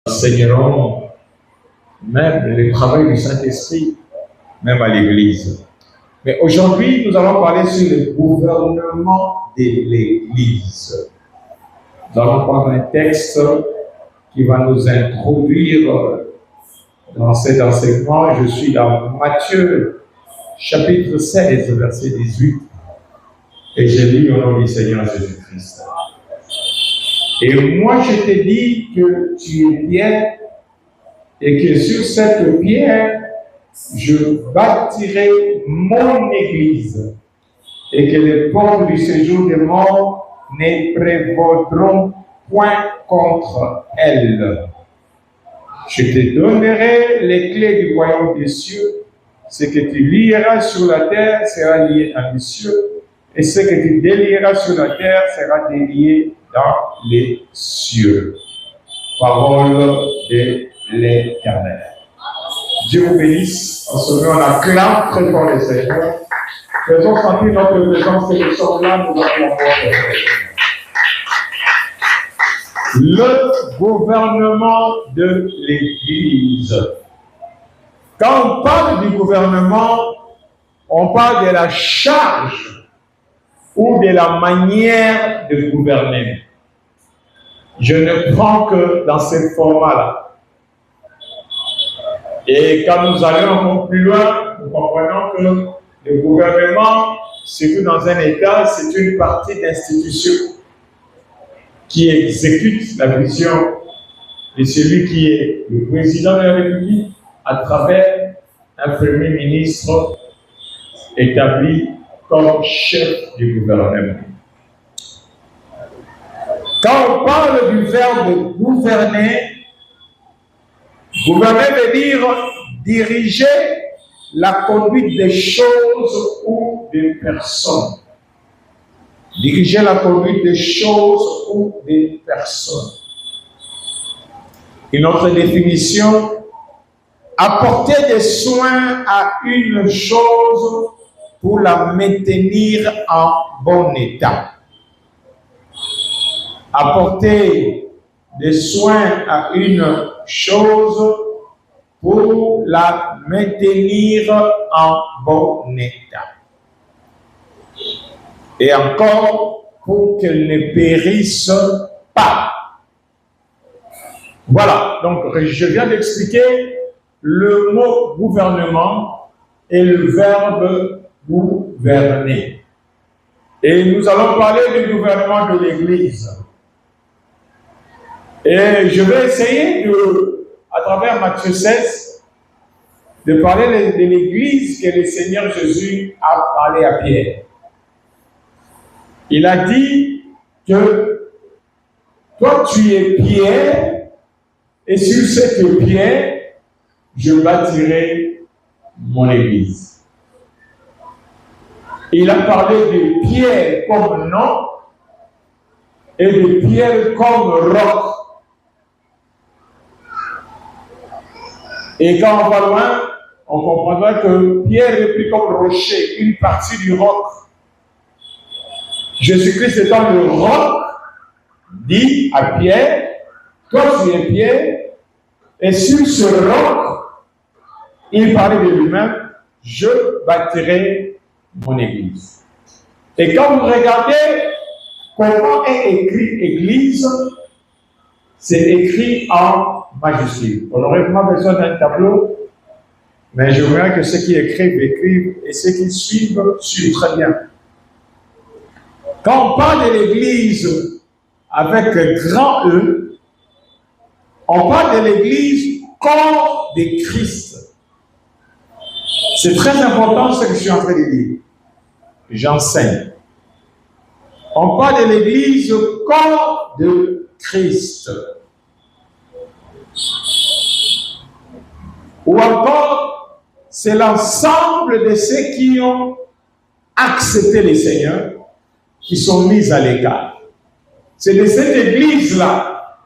enseignerons même le travail du Saint-Esprit, même à l'Église. Mais aujourd'hui, nous allons parler sur le gouvernement de l'Église. Nous allons prendre un texte qui va nous introduire dans cet enseignement. Je suis dans Matthieu, chapitre 16, verset 18. Et je lis au nom du Seigneur Jésus-Christ. Et moi, je te dis que tu es pierre, et que sur cette pierre, je bâtirai mon église, et que les portes du séjour des morts ne prévaudront point contre elle. Je te donnerai les clés du royaume des cieux. Ce que tu lieras sur la terre sera lié dans les cieux, et ce que tu délieras sur la terre sera délié dans les cieux. Parole de l'Éternel. Dieu vous bénisse. En ce moment, on acclame très fort le Seigneur. Faisons sentir notre présence et nous sommes là, nous allons voir le gouvernement de l'Église. Quand on parle du gouvernement, on parle de la charge ou de la manière de gouverner. Je ne prends que dans ce format-là. Et quand nous allons encore plus loin, nous comprenons que le gouvernement, surtout dans un État, c'est une partie d'institution qui exécute la vision de celui qui est le président de la République à travers un premier ministre établi comme chef du gouvernement. Quand on parle du verbe gouverner, gouverner veut dire diriger la conduite des choses ou des personnes. Diriger la conduite des choses ou des personnes. Une autre définition, apporter des soins à une chose pour la maintenir en bon état. Apporter des soins à une chose pour la maintenir en bon état. Et encore, pour qu'elle ne périsse pas. Voilà, donc je viens d'expliquer le mot gouvernement et le verbe gouverner. Et nous allons parler du gouvernement de l'Église. Et je vais essayer à travers Matthieu 16, de parler de l'Église que le Seigneur Jésus a parlé à Pierre. Il a dit que toi tu es pierre, et sur cette pierre, je bâtirai mon Église. Il a parlé de pierre comme nom et de pierre comme roc. Et quand on va loin, on comprendra que pierre est pris comme rocher, une partie du roc. Jésus-Christ étant le roc, dit à Pierre, toi tu es Pierre, et sur ce roc, il parlait de lui-même, je bâtirai mon église. Et quand vous regardez comment est écrit église, c'est écrit en majuscule. On n'aurait pas besoin d'un tableau, mais je vois que ceux qui écrivent, et ceux qui suivent très bien. Quand on parle de l'Église avec un grand E, on parle de l'Église corps de Christ. C'est très important ce que je suis en train de dire. J'enseigne. On parle de l'Église corps de Christ. Ou encore, c'est l'ensemble de ceux qui ont accepté le Seigneur qui sont mis à l'écart. C'est de cette église-là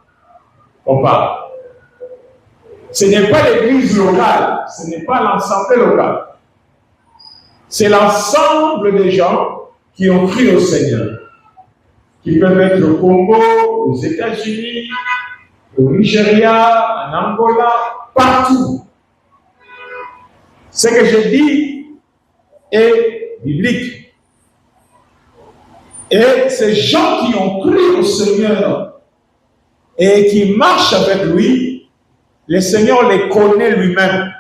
qu'on parle. Ce n'est pas l'église locale, ce n'est pas l'ensemble local. C'est l'ensemble des gens qui ont cru au Seigneur, qui peuvent être au Congo, aux États-Unis, au Nigeria, en Angola, partout. Ce que je dis est biblique. Et ces gens qui ont cru au Seigneur et qui marchent avec lui, le Seigneur les connaît lui-même.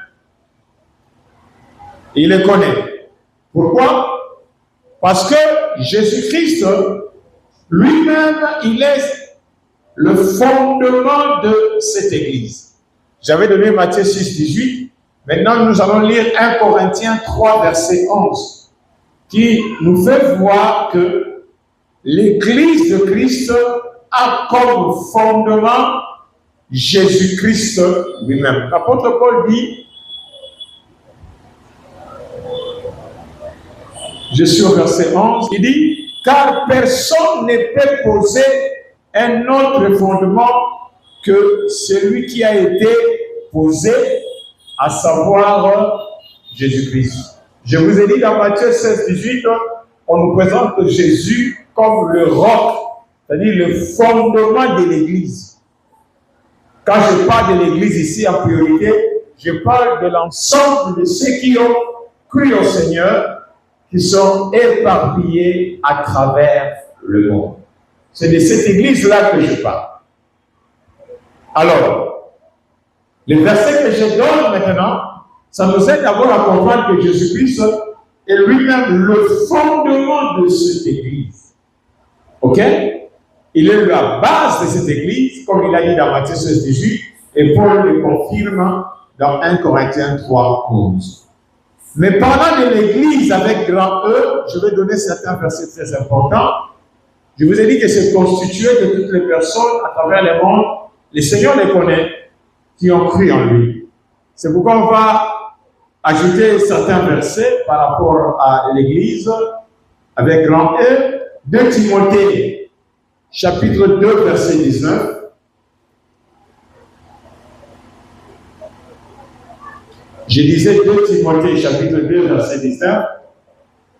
Il les connaît. Pourquoi? Parce que Jésus-Christ, lui-même, il est le fondement de cette Église. J'avais donné Matthieu 6, 18. Maintenant, nous allons lire 1 Corinthiens 3, verset 11, qui nous fait voir que l'Église de Christ a comme fondement Jésus-Christ lui-même. L'apôtre Paul dit, je suis au verset 11, il dit, car personne ne peut poser un autre fondement que celui qui a été posé, à savoir Jésus-Christ. Je vous ai dit dans Matthieu 16, 18, on nous présente Jésus comme le roc, c'est-à-dire le fondement de l'Église. Quand je parle de l'Église ici en priorité, je parle de l'ensemble de ceux qui ont cru au Seigneur, qui sont éparpillés à travers le monde. C'est de cette Église-là que je parle. Alors, le verset que je donne maintenant, ça nous aide d'abord à comprendre que Jésus-Christ est lui-même le fondement de cette Église. Ok? Il est la base de cette Église, comme il a dit dans Matthieu 16, 18, et Paul le confirme dans 1 Corinthiens 3, 11. Mais parlant de l'Église avec grand E, je vais donner certains versets très importants. Je vous ai dit que c'est constitué de toutes les personnes à travers le monde. Le Seigneur les connaît, qui ont cru en lui. C'est pourquoi on va ajouter certains versets par rapport à l'Église avec grand E. 2 Timothée, chapitre 2, verset 19. Je disais 2 Timothée, chapitre 2, verset 19,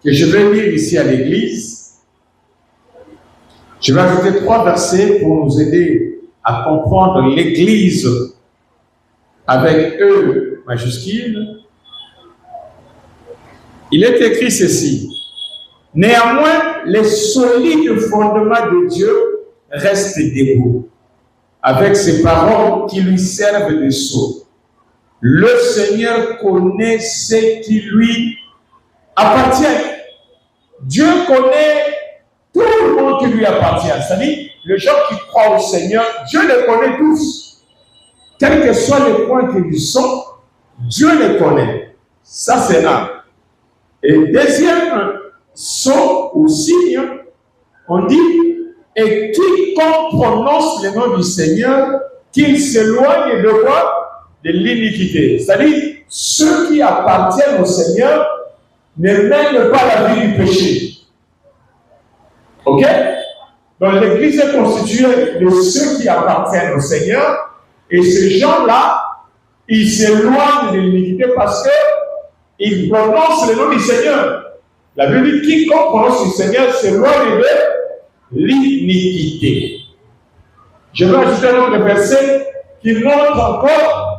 que je vais lire ici à l'Église. Je vais ajouter 3 versets pour nous aider à comprendre l'Église avec E majuscule. Il est écrit ceci. Néanmoins, les solides fondements de Dieu restent debout, avec ces paroles qui lui servent de sceau. Le Seigneur connaît ce qui lui appartient. Dieu connaît tout le monde qui lui appartient. C'est-à-dire, les gens qui croient au Seigneur, Dieu les connaît tous. Quels que soient les points qu'ils sont, Dieu les connaît. Ça, c'est un. Et deuxième son ou signe, on dit, et quiconque prononce le nom du Seigneur, qu'il s'éloigne de quoi? De l'iniquité. C'est-à-dire, ceux qui appartiennent au Seigneur ne mènent pas la vie du péché. Ok? Donc l'Église est constituée de ceux qui appartiennent au Seigneur, et ces gens-là, ils s'éloignent de l'iniquité parce qu'ils prononcent le nom du Seigneur. La Bible dit, quiconque prononce le Seigneur s'éloigne de l'iniquité. Je vais ajouter un autre verset qui montre encore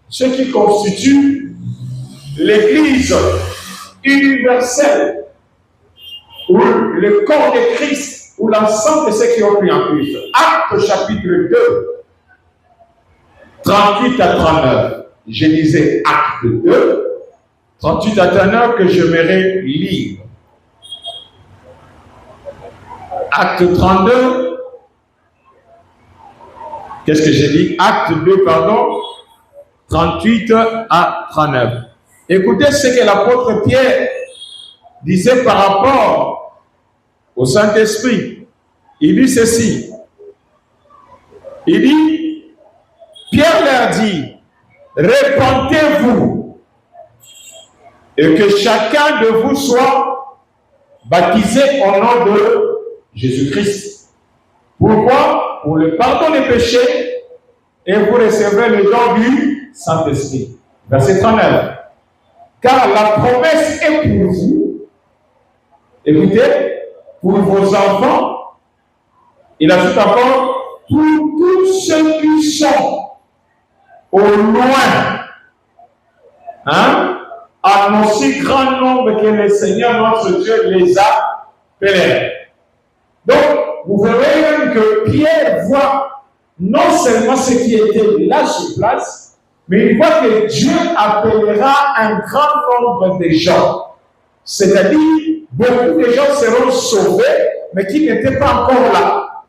ce qui constitue l'Église universelle, ou le corps de Christ, ou l'ensemble de ceux qui ont cru en Christ. Actes chapitre 2, 38 à 39. Je disais Acte 2, 38 à 39 que je j'aimerais lire. Acte 32. Qu'est-ce que j'ai dit? Acte 2, pardon. 38 à 39. Écoutez ce que l'apôtre Pierre disait par rapport au Saint-Esprit. Il dit ceci. Il dit, Pierre leur dit, répentez-vous et que chacun de vous soit baptisé au nom de Jésus-Christ. Pourquoi? Pour le pardon des péchés, et vous recevrez le don du Saint-Esprit. Verset 39. Car la promesse est pour vous, écoutez, pour vos enfants. Il ajoute encore, pour tous ceux qui sont au loin, hein, en aussi grand nombre que le Seigneur notre Dieu les a appelés. Donc, vous verrez même que Pierre voit non seulement ce qui était là sur place, mais il voit que Dieu appellera un grand nombre de gens. C'est-à-dire, beaucoup de gens seront sauvés, mais qui n'étaient pas encore là.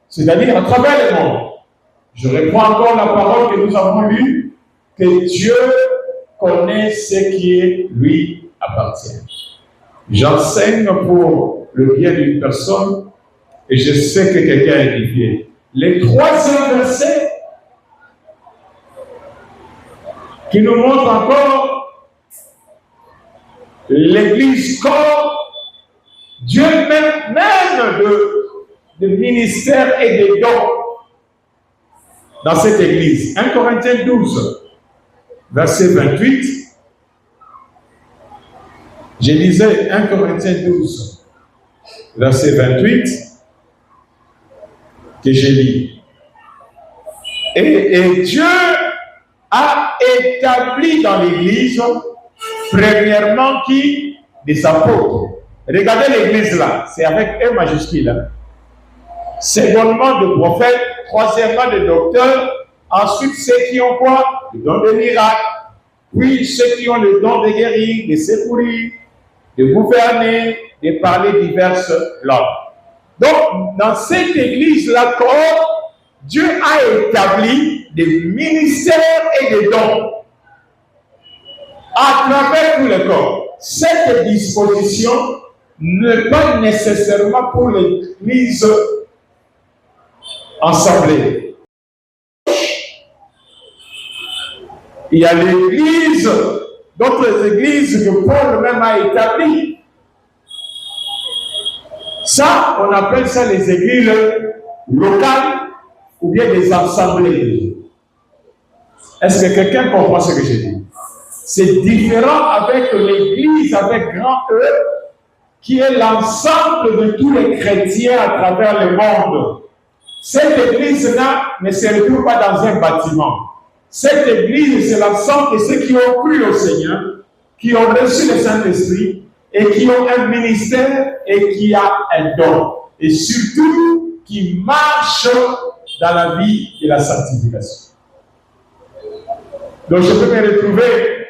C'est-à-dire à travers le monde. Je reprends encore la parole que nous avons lue, que Dieu connaît ce qui lui appartient. J'enseigne pour le bien d'une personne et je sais que quelqu'un est édifié. Le troisième verset qui nous montre encore l'Église corps, Dieu même de ministère et de dons dans cette Église. 1 Corinthiens 12, verset 28. Je lisais 1 Corinthiens 12, verset 28, que j'ai lu. Et Dieu a établi dans l'Église, premièrement, qui? Des apôtres. Regardez l'Église là, c'est avec E majuscule. Hein. Secondement, de prophètes. Troisièmement, de docteurs. Ensuite, ceux qui ont quoi? Le don de miracles. Puis, ceux qui ont le don de guérir, de secourir, de gouverner, de parler diverses langues. Donc, dans cette Église-là, Dieu a établi des ministères et des dons à travers tout le corps. Cette disposition n'est pas nécessairement pour l'Église assemblée. Il y a l'Église, d'autres églises que Paul même a établies. Ça, on appelle ça les églises locales ou bien des assemblées. Est-ce que quelqu'un comprend ce que je dis? C'est différent avec l'Église, avec grand E, qui est l'ensemble de tous les chrétiens à travers le monde. Cette Église-là ne se retrouve pas dans un bâtiment. Cette Église, c'est l'ensemble de ceux qui ont cru au Seigneur, qui ont reçu le Saint-Esprit et qui ont un ministère et qui a un don. Et surtout, qui marchent dans la vie de la sanctification. Donc, je peux me retrouver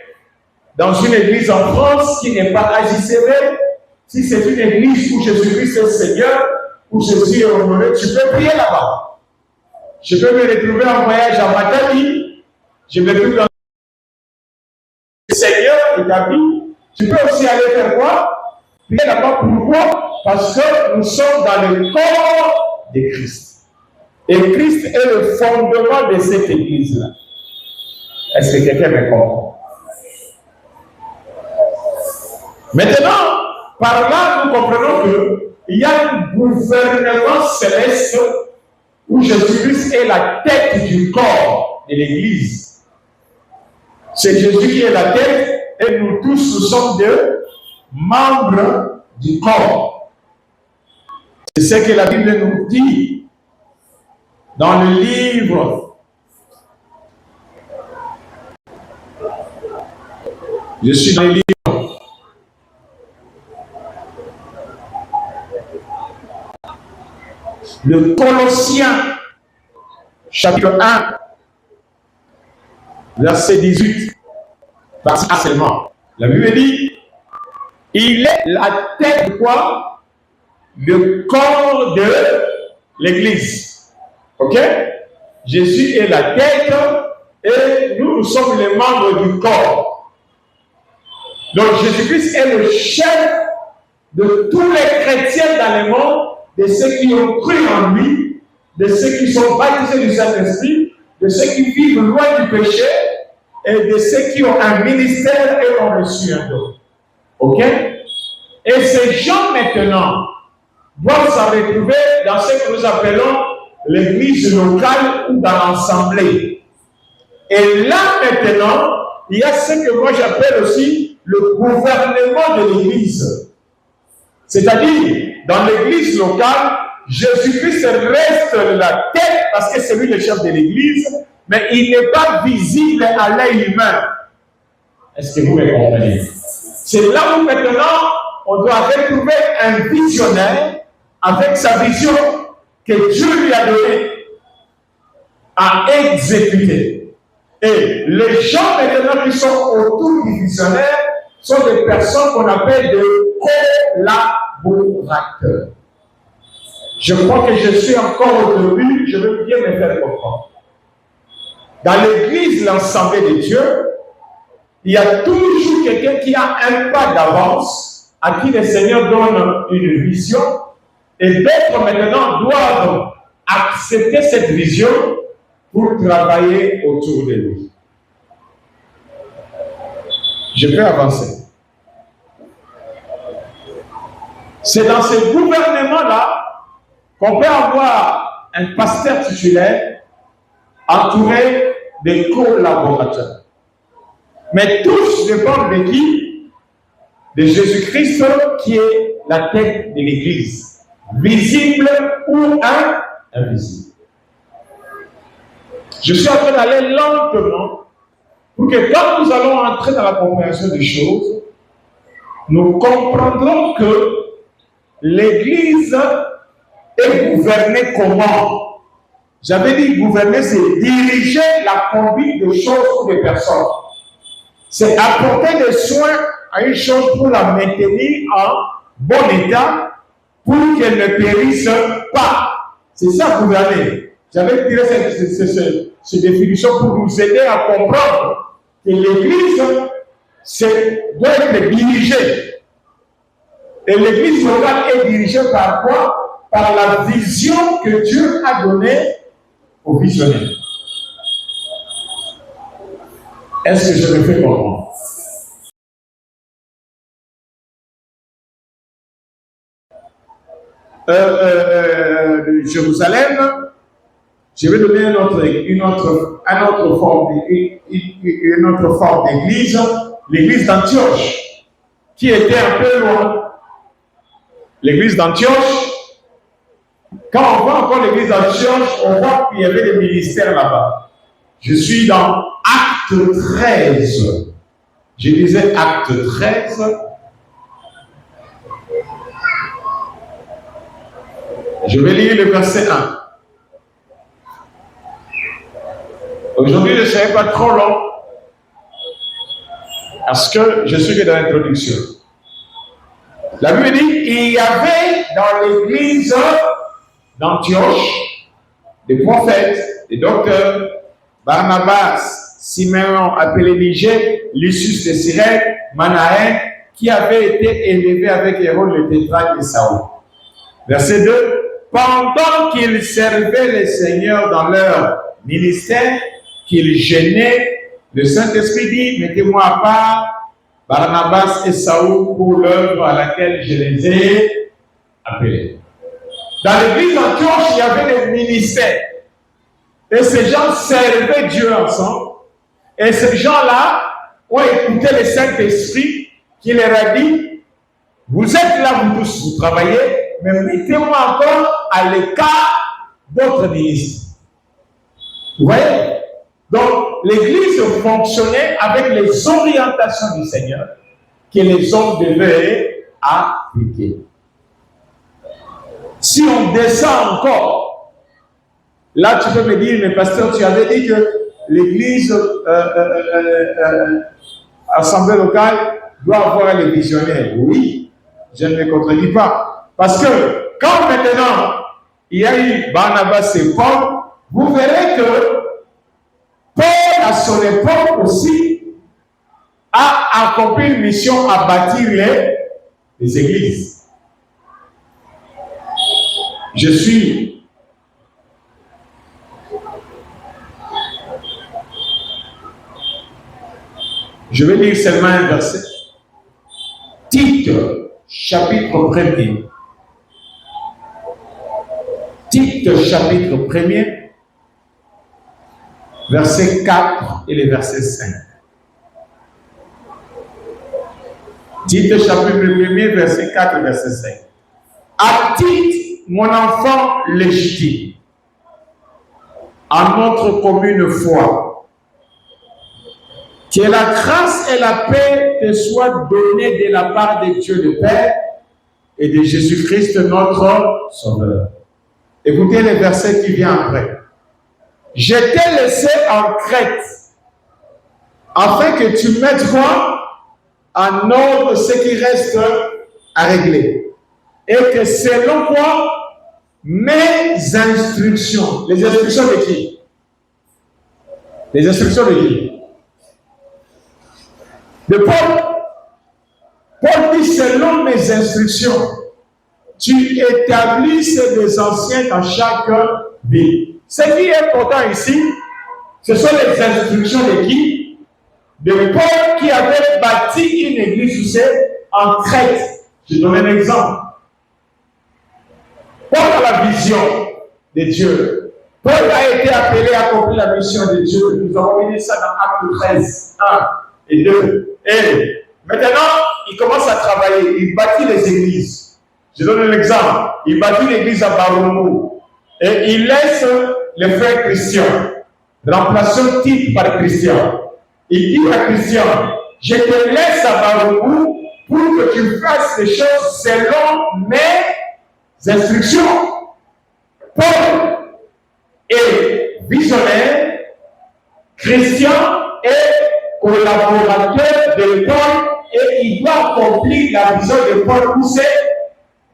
dans une église en France qui n'est pas AJCV. Si c'est une église où Jésus-Christ est le Seigneur, où Jésus est honoré, tu peux prier là-bas. Je peux me retrouver en voyage à Matadi. Je me retrouve dans le Seigneur établi. Tu peux aussi aller faire quoi? Prier là-bas. Pourquoi? Parce que nous sommes dans le corps de Christ. Et Christ est le fondement de cette église-là. Est-ce que quelqu'un me comprend? Maintenant, par là, nous comprenons qu'il y a un gouvernement céleste où Jésus-Christ est la tête du corps de l'Église. C'est Jésus qui est la tête et nous tous, nous sommes des membres du corps. C'est ce que la Bible nous dit dans le livre. Je suis dans le livre. Le Colossiens, chapitre 1, verset 18, verset 1 seulement. La Bible dit, il est la tête de quoi? Le corps de l'Église. Ok? Jésus est la tête et nous sommes les membres du corps. Donc Jésus-Christ est le chef de tous les chrétiens dans le monde, de ceux qui ont cru en lui, de ceux qui sont baptisés du Saint-Esprit, de ceux qui vivent loin du péché et de ceux qui ont un ministère et ont reçu un don. Ok? Et ces gens maintenant doivent se retrouver dans ce que nous appelons l'église locale ou dans l'assemblée. Et là maintenant, il y a ce que moi j'appelle aussi le gouvernement de l'église. C'est-à-dire, dans l'église locale, Jésus-Christ reste la tête parce que c'est lui le chef de l'Église, mais il n'est pas visible à l'œil humain. Est-ce que vous me comprenez? C'est là où maintenant on doit retrouver un visionnaire avec sa vision que Dieu lui a donnée à exécuter. Et les gens maintenant qui sont autour du visionnaire sont des personnes qu'on appelle des collaborateurs. Je crois que je suis encore au début, je veux bien me faire comprendre. Dans l'église, l'Assemblée de Dieu, il y a toujours quelqu'un qui a un pas d'avance, à qui le Seigneur donne une vision, et d'autres maintenant doivent accepter cette vision pour travailler autour de lui. Je peux avancer. C'est dans ce gouvernement-là qu'on peut avoir un pasteur titulaire entouré de collaborateurs. Mais tous dépendent de qui? De Jésus-Christ qui est la tête de l'Église, visible ou invisible. Je suis en train d'aller lentement pour que quand nous allons entrer dans la compréhension des choses, nous comprendrons que l'Église est gouvernée comment? J'avais dit gouverner, c'est diriger la conduite de choses ou de personnes. C'est apporter des soins à une chose pour la maintenir en bon état, pour qu'elle ne périsse pas. C'est ça gouverner. J'avais tiré cette définition pour nous aider à comprendre que l'Église doit être dirigée. Et l'Église locale est dirigée par quoi? Par la vision que Dieu a donnée aux visionnaires. Est-ce que je me fais comprendre? De Jérusalem, je vais donner une autre forme d'église, l'église d'Antioche, qui était un peu loin. L'église d'Antioche, quand on voit encore l'église d'Antioche, on voit qu'il y avait des ministères là-bas. Je suis dans Acte 13. Je disais Acte 13. Je vais lire le verset 1. Aujourd'hui, je ne serai pas trop long parce que je suis que dans l'introduction. La Bible dit il y avait dans l'église d'Antioche des prophètes, des docteurs, Barnabas, Simeon appelé Niger, Lucius de Cyrène, Manaën, qui avaient été élevés avec Hérode le tétrarque de Saoul. Verset 2. Pendant qu'ils servaient le Seigneur dans leur ministère, qu'ils gênaient, le Saint-Esprit dit, mettez-moi à part Barnabas et Saoul pour l'œuvre à laquelle je les ai appelés. Dans l'église d'Antioche, il y avait des ministères. Et ces gens servaient Dieu ensemble. Et ces gens-là ont écouté le Saint-Esprit qui leur a dit, vous êtes là, vous tous, vous travaillez, mais mettez-moi encore à l'écart d'autres ministres. Vous voyez? Donc, l'église fonctionnait avec les orientations du Seigneur que les hommes devaient appliquer. Si on descend encore, là tu peux me dire, mais pasteur, tu avais dit que l'église assemblée locale doit avoir les visionnaires. Oui, je ne me contredis pas. Parce que quand maintenant il y a eu Barnabas et Paul, vous verrez que Paul, à son époque aussi, a accompli une mission à bâtir les églises. Je vais lire seulement un verset. Tite, chapitre 1er. Tite, chapitre 1er, verset 4 et le verset 5. Tite, chapitre 1er, verset 4 et verset 5. À Tite, mon enfant légitime, à notre commune foi, que la grâce et la paix te soient données de la part de Dieu le Père et de Jésus-Christ notre Sauveur. Écoutez le verset qui vient après. Je t'ai laissé en Crète, afin que tu mettes quoi en ordre ce qui reste à régler. Et que selon quoi mes instructions. Les instructions de qui? Les instructions de qui? De Paul. Paul dit selon mes instructions, tu établisses des anciens dans chaque ville. Ce qui est important ici, ce sont les instructions de qui? De Paul qui avait bâti une église en Crète. Je donne un exemple. Paul a la vision de Dieu. Paul a été appelé à accomplir la mission de Dieu. Nous avons vu ça dans Actes 13, 1 et 2. Et maintenant, il commence à travailler. Il bâtit les églises. Je donne un exemple. Il bâtit l'église à Baromou. Et il laisse les frères Christian. Remplaçant type par Christian. Il dit à Christian, je te laisse à Baromou pour que tu fasses les choses selon mes instructions. Paul est visionnaire, Christian est collaborateur de Paul et il doit accomplir la vision de Paul poussée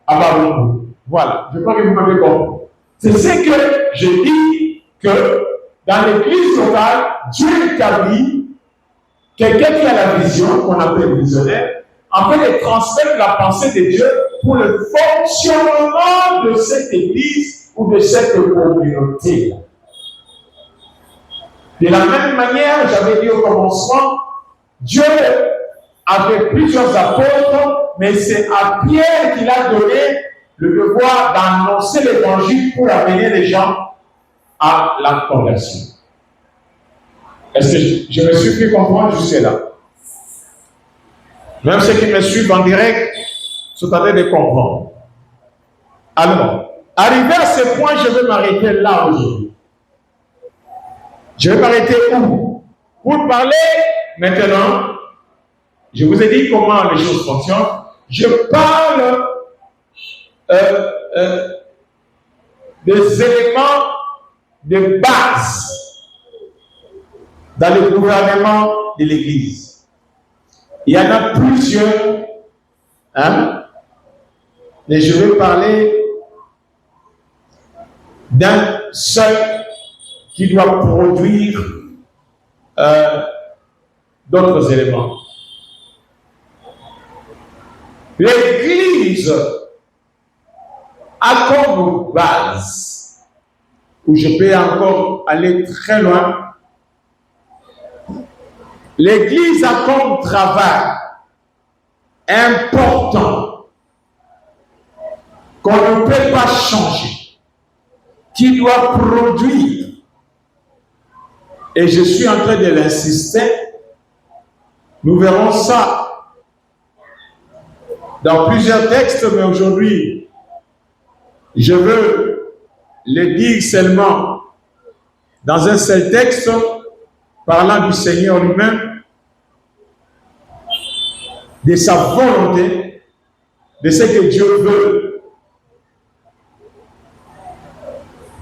à Baromou. Voilà, je crois que vous m'avez compris. C'est ce que je dis que dans l'église locale, Dieu établit quelqu'un qui a la vision, qu'on appelle visionnaire, en fait de transmettre la pensée de Dieu pour le fonctionnement de cette église ou de cette communauté. De la même manière, j'avais dit au commencement, Dieu avait plusieurs apôtres, mais c'est à Pierre qu'il a donné le devoir d'annoncer l'évangile pour amener les gens à la conversion. Est-ce que je me suis fait comprendre jusque-là? Même ceux qui me suivent en direct sont en train de comprendre. Alors, arrivé à ce point, je vais m'arrêter là aujourd'hui. Je vais m'arrêter où? Pour parler maintenant, je vous ai dit comment les choses fonctionnent. Je parle des éléments de base dans le gouvernement de l'Église. Il y en a plusieurs, hein? Mais je vais parler d'un seul qui doit produire d'autres éléments. L'Église a comme base, où je peux encore aller très loin, l'Église a comme travail important qu'on ne peut pas changer, qui doit produire, et je suis en train de l'insister, nous verrons ça dans plusieurs textes, mais aujourd'hui, je veux le dire seulement dans un seul texte, parlant du Seigneur lui-même, de sa volonté, de ce que Dieu veut.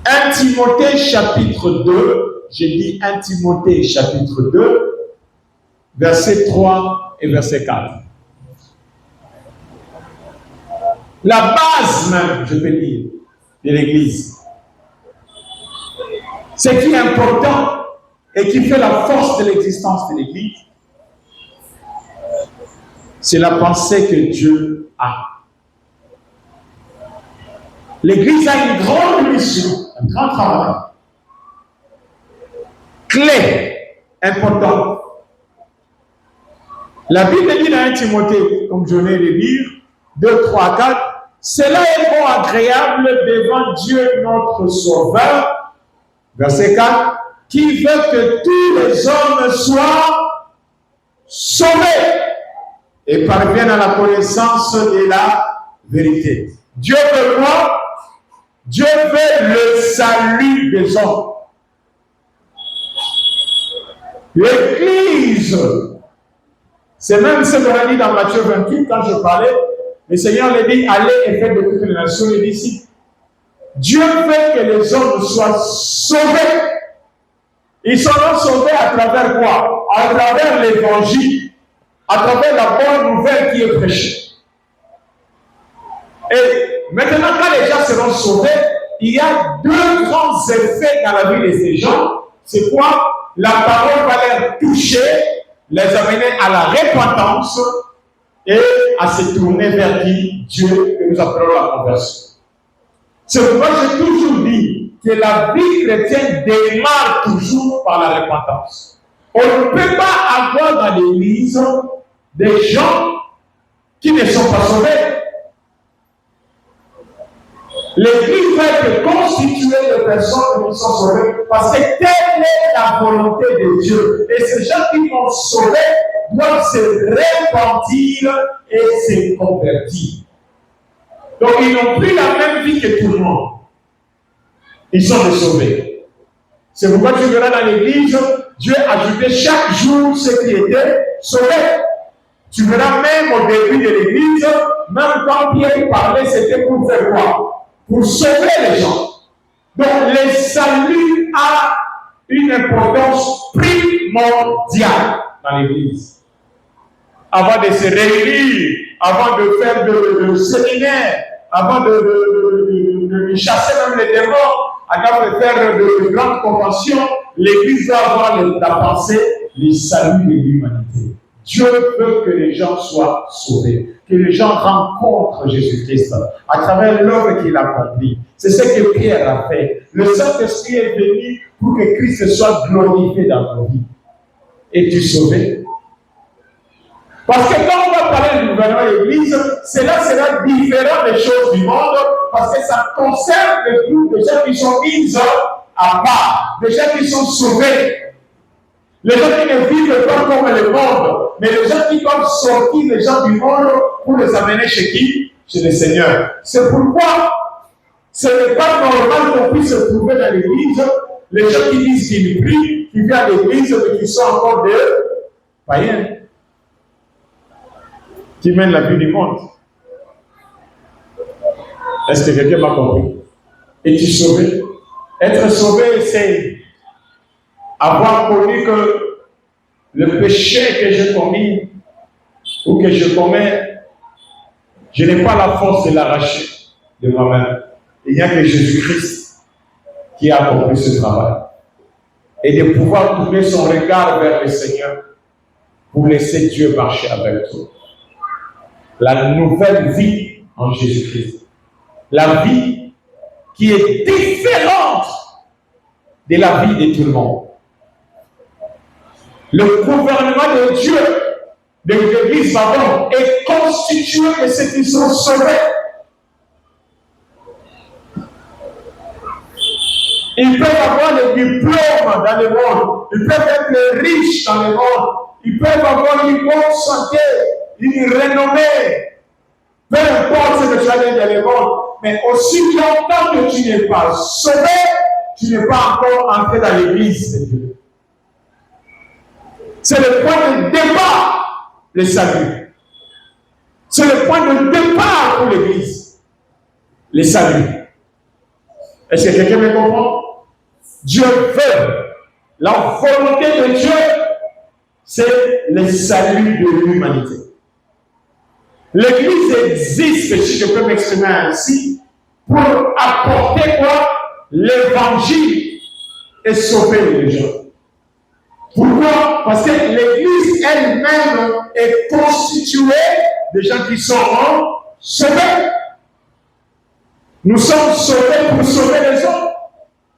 1 Timothée chapitre 2, j'ai dit 1 Timothée chapitre 2, verset 3 et verset 4. La base même, je peux dire, de l'Église. Ce qui est important et qui fait la force de l'existence de l'Église, c'est la pensée que Dieu a. L'Église a une grande mission, un grand travail. Clé, important. La Bible dit dans 1 Timothée, comme je viens de dire, 2, 3, 4, cela est bon, agréable devant Dieu notre Sauveur, verset 4, qui veut que tous les hommes soient sauvés et parviennent à la connaissance de la vérité. Dieu veut quoi? Dieu veut le salut des hommes. L'Église, c'est même ce qu'on a dit dans Matthieu 28, quand je parlais, le Seigneur lui dit, allez et faites de toutes les nations les disciples. Dieu veut que les hommes soient sauvés. Ils seront sauvés à travers quoi? À travers l'évangile, à travers la bonne nouvelle qui est prêchée. Et maintenant, quand les gens seront sauvés, il y a deux grands effets dans la vie de ces gens. C'est quoi? La parole va les toucher, les amener à la repentance et à se tourner vers qui? Dieu, que nous appelons la conversion. C'est pourquoi j'ai toujours dit que la vie chrétienne démarre toujours par la repentance. On ne peut pas avoir dans l'Église des gens qui ne sont pas sauvés. L'Église va être constituée de personnes qui sont sauvées parce que telle est la volonté de Dieu. Et ces gens qui sont sauvés doivent se repentir et se convertir. Donc ils n'ont plus la même vie que tout le monde. Ils sont des sauvés. C'est pourquoi tu verras dans l'Église, Dieu ajoutait chaque jour ceux qui étaient sauvés. Tu verras même au début de l'Église, même quand Pierre parlait, c'était pour faire quoi? Pour sauver les gens. Donc, le salut a une importance primordiale dans l'Église. Avant de se réunir, avant de faire de séminaires, avant de chasser même les démons, avant de faire de grandes conventions, l'Église va avoir la pensée, le salut de l'humanité. Dieu veut que les gens soient sauvés, que les gens rencontrent Jésus-Christ à travers l'œuvre qu'il a accomplie. C'est ce que Pierre a fait. Le Saint-Esprit est venu pour que Christ soit glorifié dans nos vies. Es-tu sauvé? Parce que quand on va parler du gouvernement de l'Église, cela sera différent des choses du monde, parce que ça concerne le groupe de gens qui sont mis à part, des gens qui sont sauvés. Les gens qui ne vivent pas comme le monde, mais les gens qui peuvent sortir les gens du monde pour les amener chez qui? Chez le Seigneur. C'est pourquoi ce n'est pas normal qu'on puisse se trouver dans l'Église les gens qui disent qu'ils prient, qui viennent à l'Église, mais qui sont encore des païens, qui mènent la vie du monde. Est-ce que quelqu'un m'a compris? Es-tu sauvé? Être sauvé, c'est avoir connu que le péché que j'ai commis ou que je commets, je n'ai pas la force de l'arracher de moi-même. Il n'y a que Jésus-Christ qui a accompli ce travail. Et de pouvoir tourner son regard vers le Seigneur pour laisser Dieu marcher avec toi. La nouvelle vie en Jésus-Christ. La vie qui est différente de la vie de tout le monde. Le gouvernement de Dieu, de l'Église, pardon, est constitué de ceux qui sont sauvés. Ils peuvent avoir des diplômes dans le monde, ils peuvent être riches dans le monde, ils peuvent avoir une bonne santé, une renommée, peu importe ce que tu as dans le monde, mais aussi longtemps que tu n'es pas sauvé, tu n'es pas encore entré dans l'Église de Dieu. C'est le point de départ, le salut. C'est le point de départ pour l'Église, le salut. Est-ce que quelqu'un me comprend? Dieu veut, la volonté de Dieu, c'est le salut de l'humanité. L'Église existe, si je peux m'exprimer ainsi, pour apporter quoi? L'Évangile et sauver les gens. Pourquoi? Parce que l'Église elle-même est constituée de gens qui sont sauvés. Nous sommes sauvés pour sauver les autres.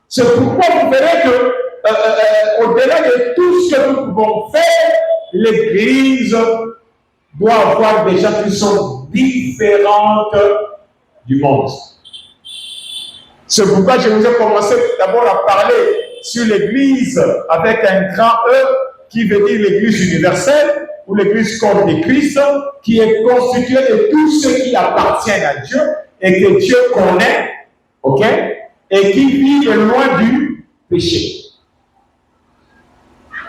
C'est pourquoi vous verrez que, au-delà de tout ce que nous pouvons faire, l'Église doit avoir des gens qui sont différentes du monde. C'est pourquoi je vous ai commencé d'abord à parler sur l'Église avec un grand E qui veut dire l'Église universelle ou l'Église corps de Christ, qui est constituée de tous ceux qui appartiennent à Dieu et que Dieu connaît ok, et qui vivent loin du péché.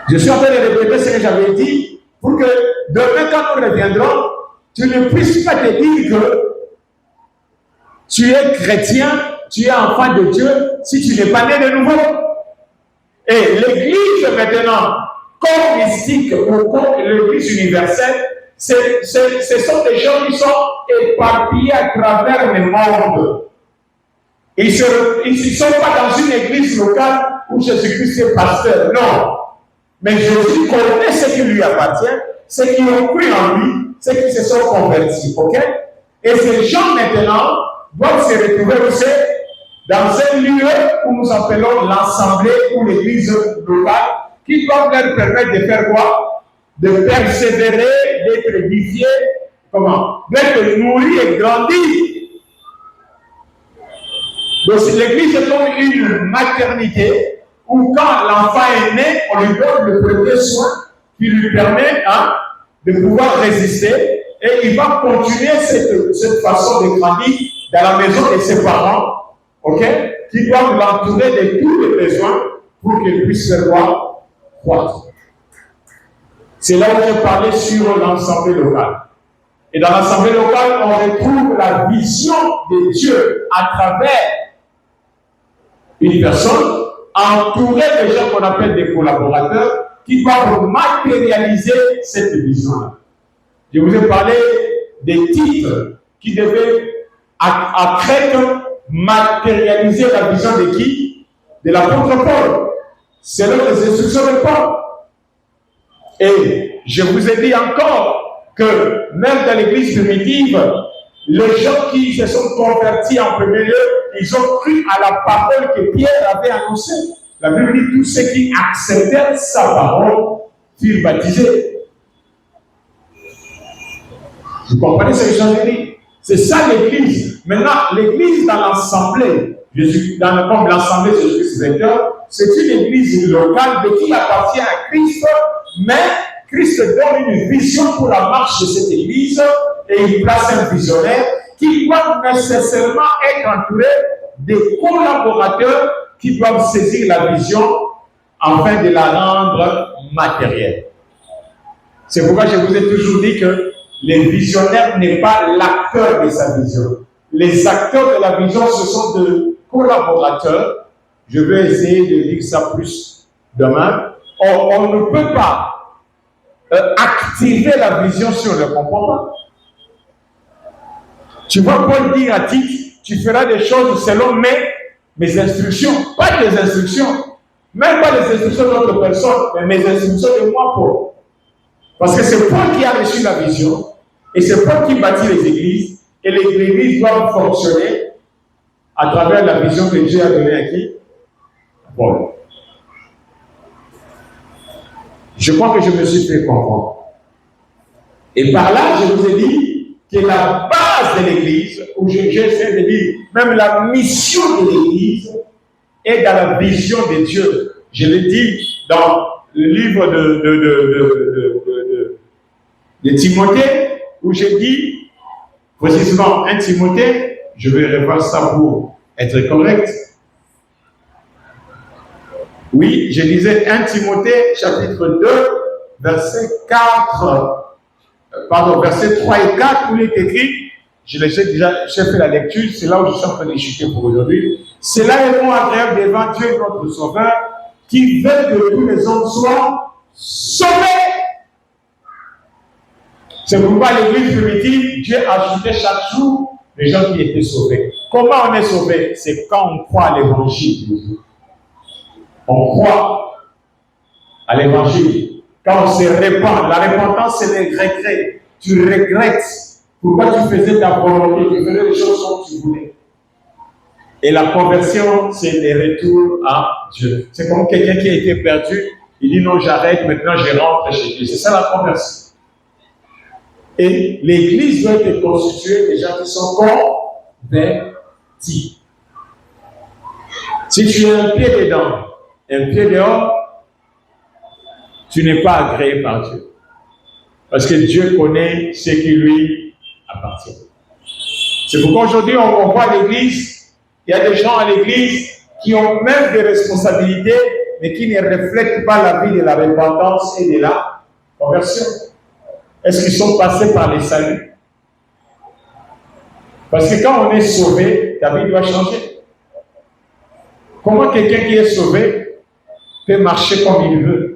Je suis en train de répéter ce que j'avais dit pour que demain, quand nous reviendrons, tu ne puisses pas te dire que tu es chrétien, tu es enfant de Dieu, si tu n'es pas né de nouveau. Et l'Église maintenant, comme mystique ou comme l'Église universelle, ce sont des gens qui sont éparpillés à travers le monde. Ils ne sont pas dans une église locale où Jésus-Christ est pasteur, non. Mais Jésus connaît ce qui lui appartient, ceux qui ont cru en lui, ceux qui se sont convertis, ok? Et ces gens maintenant doivent se retrouver aussi dans un lieu où nous appelons l'assemblée ou l'église locale, qui doivent leur permettre de faire quoi? De persévérer, d'être édifiés, comment? D'être nourris et grandir. Donc l'église est comme une maternité où quand l'enfant est né, on lui donne le premier soin qui lui permet de pouvoir résister et il va continuer cette façon de grandir dans la maison de ses parents, ok, qui doivent l'entourer de tous les besoins pour qu'il puisse faire quoi? Croître. C'est là où j'ai parlé sur l'assemblée locale. Et dans l'assemblée locale, on retrouve la vision de Dieu à travers une personne entourée de gens qu'on appelle des collaborateurs qui doivent matérialiser cette vision-là. Je vous ai parlé des titres qui devaient à Crète matérialiser la vision de qui? De l'apôtre Paul. C'est là les instructions de Paul. Et je vous ai dit encore que même dans l'église primitive, les gens qui se sont convertis en premier lieu, ils ont cru à la parole que Pierre avait annoncée. La Bible dit tous ceux qui acceptèrent sa parole furent baptisés. Vous comprenez ce que j'ai dit? C'est ça l'église. Maintenant, l'église dans l'assemblée, comme l'assemblée de Jésus Seigneur, c'est une église locale mais qui appartient à Christ, mais Christ donne une vision pour la marche de cette église et il place un visionnaire qui doit nécessairement être entouré des collaborateurs qui doivent saisir la vision afin de la rendre matérielle. C'est pourquoi je vous ai toujours dit que le visionnaire n'est pas l'acteur de sa vision. Les acteurs de la vision, ce sont des collaborateurs. Je vais essayer de dire ça plus demain. On ne peut pas activer la vision sur le comportement. Tu vois Paul dire à Tite, tu feras des choses selon mes instructions, pas des instructions, même pas les instructions d'autres personnes, mais mes instructions de moi, Paul. Parce que c'est Paul qui a reçu la vision, et c'est Paul qui bâtit les églises, et les églises doivent fonctionner à travers la vision que Dieu a donnée à qui? Paul. Je crois que je me suis fait comprendre. Et par là, je vous ai dit que la base de l'Église, où j'essaie de dire, même la mission de l'Église, est dans la vision de Dieu. Je l'ai dit dans le livre de Timothée, où j'ai dit, précisément 1 Timothée, je vais revoir ça pour être correct. Oui, je disais 1 Timothée, chapitre 2, verset 3 et 4, où il est écrit, j'ai fait la lecture, c'est là où je suis en train de chuter pour aujourd'hui. C'est là le mot agréable devant Dieu, notre Sauveur, qui veut que tous les hommes soient sauvés. C'est pourquoi l'église primitive, Dieu ajoutait chaque jour les gens qui étaient sauvés. Comment on est sauvé? C'est quand on croit à l'évangile de Dieu. On croit à l'évangile. Quand on se répand, la repentance c'est le regret. Tu regrettes pourquoi tu faisais ta volonté, tu faisais les choses comme tu voulais. Et la conversion, c'est le retour à Dieu. C'est comme quelqu'un qui a été perdu, il dit non, j'arrête, maintenant je rentre chez Dieu. C'est ça la conversion. Et l'église doit être constituée des gens qui sont convertis. Si tu as un pied dedans, un pied dehors, tu n'es pas agréé par Dieu. Parce que Dieu connaît ce qui lui appartient. C'est pourquoi aujourd'hui on voit l'église Il y a des gens à l'église qui ont même des responsabilités, mais qui ne reflètent pas la vie de la repentance et de la conversion. Est-ce qu'ils sont passés par les saluts? Parce que quand on est sauvé, ta vie doit changer. Comment quelqu'un qui est sauvé peut marcher comme il veut?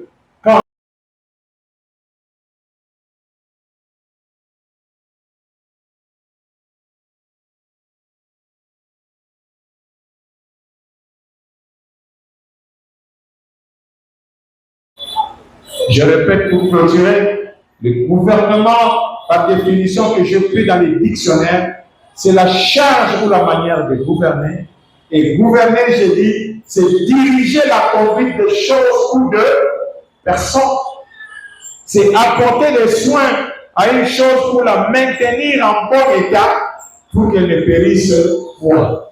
Je répète pour clôturer, le gouvernement, par définition que j'ai pris dans les dictionnaires, c'est la charge ou la manière de gouverner. Et gouverner, j'ai dit, c'est diriger la conduite de choses ou de personnes. C'est apporter des soins à une chose pour la maintenir en bon état pour qu'elle ne périsse point.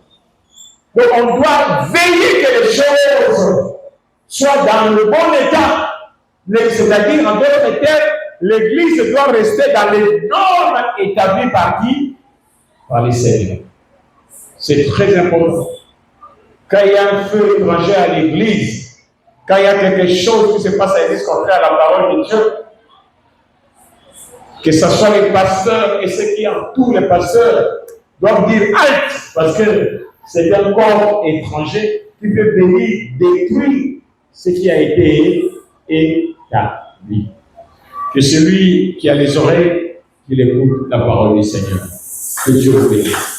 Donc on doit veiller que les choses soient dans le bon état. C'est-à-dire, en d'autres termes, l'Église doit rester dans les normes établies par qui? Par les Seigneurs. C'est très important. Quand il y a un feu étranger à l'Église, quand il y a quelque chose qui se passe à l'Église contraire à la parole de Dieu, que ce soit les pasteurs et ceux qui entourent les pasteurs doivent dire halte, parce que c'est un corps étranger qui peut venir détruire ce qui a été établi. Que celui qui a les oreilles, qu'il écoute la parole du Seigneur. Que Dieu vous bénisse.